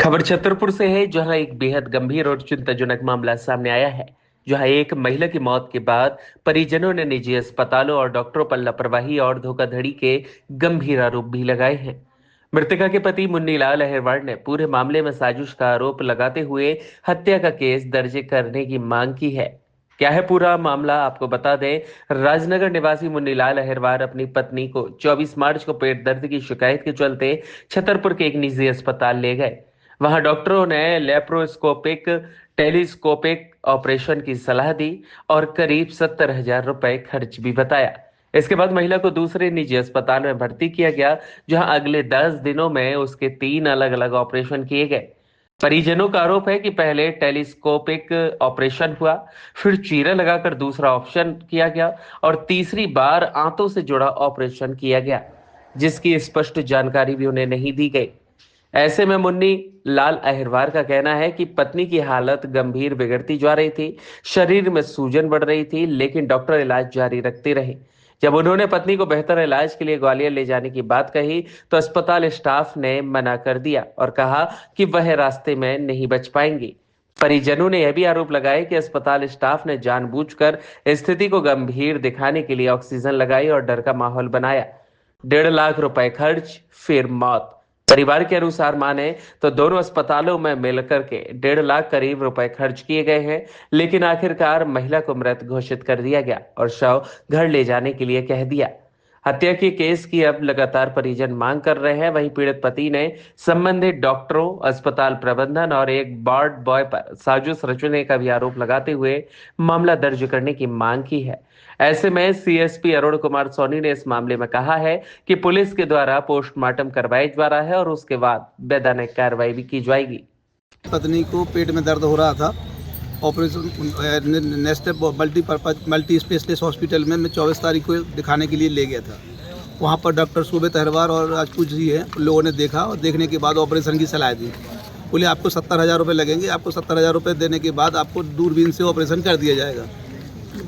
खबर छतरपुर से है, जहां एक बेहद गंभीर और चिंताजनक मामला सामने आया है। जहां एक महिला की मौत के बाद परिजनों ने निजी अस्पतालों और डॉक्टरों पर लापरवाही और धोखाधड़ी के गंभीर आरोप भी लगाए हैं। मृतका के पति मुन्नीलाल अहिरवार ने पूरे मामले में साजिश का आरोप लगाते हुए हत्या का केस दर्ज करने की मांग की है। क्या है पूरा मामला, आपको बता दें। राजनगर निवासी मुन्नीलाल अहिरवार अपनी पत्नी को 24 मार्च को पेट दर्द की शिकायत के चलते छतरपुर के एक निजी अस्पताल ले गए। वहां डॉक्टरों ने लेप्रोस्कोपिक टेलीस्कोपिक ऑपरेशन की सलाह दी और करीब 70,000 रुपए खर्च भी बताया। इसके बाद महिला को दूसरे निजी अस्पताल में भर्ती किया गया, जहां अगले 10 दिनों में उसके 3 अलग अलग ऑपरेशन किए गए। परिजनों का आरोप है कि पहले टेलीस्कोपिक ऑपरेशन हुआ, फिर चीरा लगाकर दूसरा ऑप्शन किया गया और तीसरी बार आंतों से जुड़ा ऑपरेशन किया गया, जिसकी स्पष्ट जानकारी भी उन्हें नहीं दी गई। ऐसे में मुन्नी लाल अहिरवार का कहना है कि पत्नी की हालत गंभीर बिगड़ती जा रही थी। शरीर में सूजन बढ़ रही थी, लेकिन डॉक्टर इलाज जारी रखते रहे। जब उन्होंने पत्नी को बेहतर इलाज के लिए ग्वालियर ले जाने की बात कही, तो अस्पताल स्टाफ ने मना कर दिया और कहा कि वह रास्ते में नहीं बच पाएंगी। परिजनों ने यह भी आरोप लगाया कि अस्पताल स्टाफ ने जानबूझकर स्थिति को गंभीर दिखाने के लिए ऑक्सीजन लगाई और डर का माहौल बनाया। 1.5 लाख रुपए खर्च, फिर मौत। परिवार के अनुसार माने तो दोनों अस्पतालों में मिलकर के 1.5 लाख करीब रुपए खर्च किए गए हैं, लेकिन आखिरकार महिला को मृत घोषित कर दिया गया और शव घर ले जाने के लिए कह दिया। हत्या के केस की अब लगातार परिजन मांग कर रहे हैं। वहीं पीड़ित पति ने संबंधित डॉक्टरों, अस्पताल प्रबंधन और एक वार्ड बॉय पर साजिश रचने का भी आरोप लगाते हुए मामला दर्ज करने की मांग की है। ऐसे में सीएसपी अरुण कुमार सोनी ने इस मामले में कहा है कि पुलिस के द्वारा पोस्टमार्टम करवाया जा रहा है और उसके बाद वैधानिक कार्रवाई भी की जाएगी। पत्नी को पेट में दर्द हो रहा था। ऑपरेशन नेस्टे मल्टीपर्पज मल्टी स्पेशलिस्ट हॉस्पिटल में मैं 24 तारीख को दिखाने के लिए ले गया था। वहाँ पर डॉक्टर शोभित अहिरवार और राजपूत जी हैं, उन लोगों ने देखा और देखने के बाद ऑपरेशन की सलाह दी। बोले आपको 70,000 रुपये लगेंगे, आपको 70,000 रुपये देने के बाद आपको दूरबीन से ऑपरेशन कर दिया जाएगा।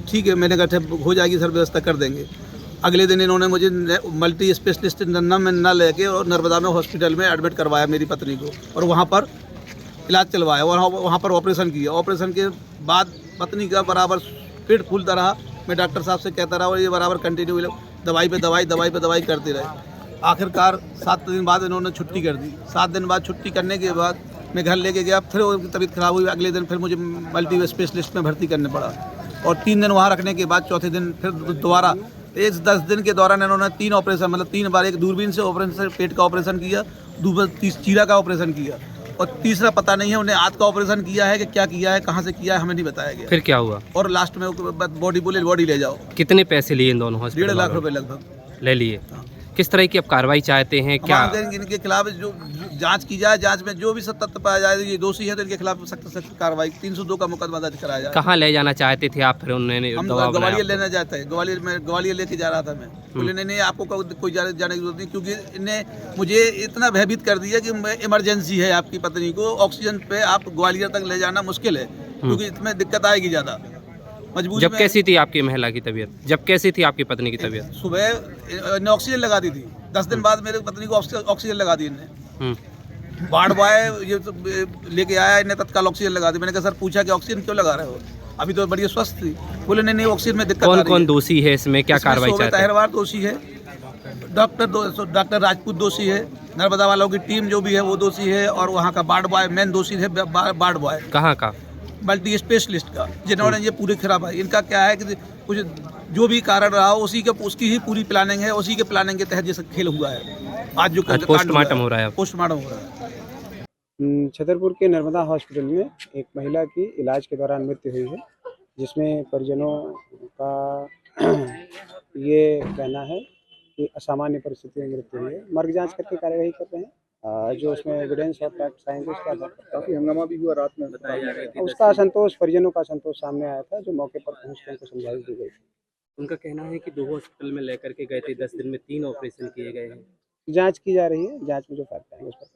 ठीक है, मैंने कहा हो जाएगी सर, व्यवस्था कर देंगे। अगले दिन इन्होंने मुझे मल्टी स्पेशलिस्ट नन्ना में न लेके और नर्मदा में हॉस्पिटल में एडमिट करवाया मेरी पत्नी को, और वहाँ पर इलाज चलवाया और वहाँ पर ऑपरेशन किया। ऑपरेशन के बाद पत्नी का बराबर पेट फूलता रहा। मैं डॉक्टर साहब से कहता रहा और ये बराबर कंटिन्यू दवाई पे दवाई करते रहे। आखिरकार 7 दिन बाद इन्होंने छुट्टी कर दी। 7 दिन बाद छुट्टी करने के बाद मैं घर लेके गया, फिर तबीयत खराब हुई। अगले दिन फिर मुझे मल्टी स्पेशलिस्ट में भर्ती करने पड़ा और 3 दिन वहाँ रखने के बाद चौथे दिन फिर दोबारा 10 दिन के दौरान इन्होंने 3 ऑपरेशन, मतलब 3 बार, एक दूरबीन से ऑपरेशन, पेट का ऑपरेशन किया, दूसरा चीरा का ऑपरेशन किया और तीसरा पता नहीं है उन्हें आंत का ऑपरेशन किया है कि क्या किया है, कहाँ से किया है, हमें नहीं बताया गया। फिर क्या हुआ? और लास्ट में बॉडी ले जाओ। कितने पैसे लिए इन दोनों हॉस्पिटल? 1.5 लाख रुपए लगभग ले लिए। हाँ। किस तरह की अब कार्रवाई चाहते हैं? क्या इनके खिलाफ जो जांच की जाए, जांच में जो भी तथ्य पाया जाए, ये दोषी है तो इनके खिलाफ सख्त कार्रवाई 302 का मुकदमा दर्ज कराया जाए। कहाँ ले जाना चाहते थे आप? फिर उन्होंने हम ग्वालियर लेना चाहते हैं। ग्वालियर लेके जा रहा था मैं। बोले नहीं, आपको कोई जाने की जरूरत नहीं, क्योंकि इन्हें मुझे इतना भयभीत कर दिया कि इमरजेंसी है आपकी पत्नी को, ऑक्सीजन पे आप ग्वालियर तक ले जाना मुश्किल है, क्योंकि इसमें दिक्कत आएगी ज़्यादा। जब कैसी थी आपकी महिला की तबीयत? जब कैसी थी आपकी पत्नी की तबीयत? सुबह ऑक्सीजन लगा दी थी। 10 दिन बाद मेरे पत्नी को ऑक्सीजन लगा दी इन्हें। वार्ड बॉय ये लेके आया, इन्हें तत्काल ऑक्सीजन लगा दी। मैंने कहा सर, पूछा कि ऑक्सीजन क्यों लगा रहे हो, अभी तो बड़ी स्वस्थ थी। बोले नहीं, ऑक्सीजन में दिक्कत। कौन दोषी है इसमें? क्या कार्रवाई चाहते हैं? अहिरवार दोषी है, डॉक्टर राजपूत दोषी है, नर्मदा वालों की टीम जो भी है वो दोषी है, और वहाँ का वार्ड बॉय मेन दोषी है। वार्ड बॉय कहाँ का? मल्टी स्पेशलिस्ट का, जिन्होंने ये पूरे खराब है। इनका क्या है कि कुछ जो भी कारण रहा हो उसकी ही पूरी प्लानिंग है, उसी के प्लानिंग के तहत ये सब खेल हुआ है। आज जो पोस्टमार्टम हो रहा है, पोस्टमार्टम हो रहा है। छतरपुर के नर्मदा हॉस्पिटल में एक महिला की इलाज के दौरान मृत्यु हुई है, जिसमें परिजनों का ये कहना है कि असामान्य परिस्थितियों में मृत्यु हुई है। मर्ग जांच करके कार्यवाही कर रहे हैं। जो उसमें एविडेंस और फैक्ट्स आएंगे उसका काफी हंगामा भी हुआ रात में, बताया जा रहा है। उसका असंतोष, परिजनों का असंतोष सामने आया था, जो मौके पर पहुंचकर उनको समझाइश दी गई। उनका कहना है कि 2 हॉस्पिटल में लेकर के गए थे, 10 दिन में 3 ऑपरेशन किए गए हैं। जांच की जा रही है, जांच में जो फैक्ट आएंगे उस पर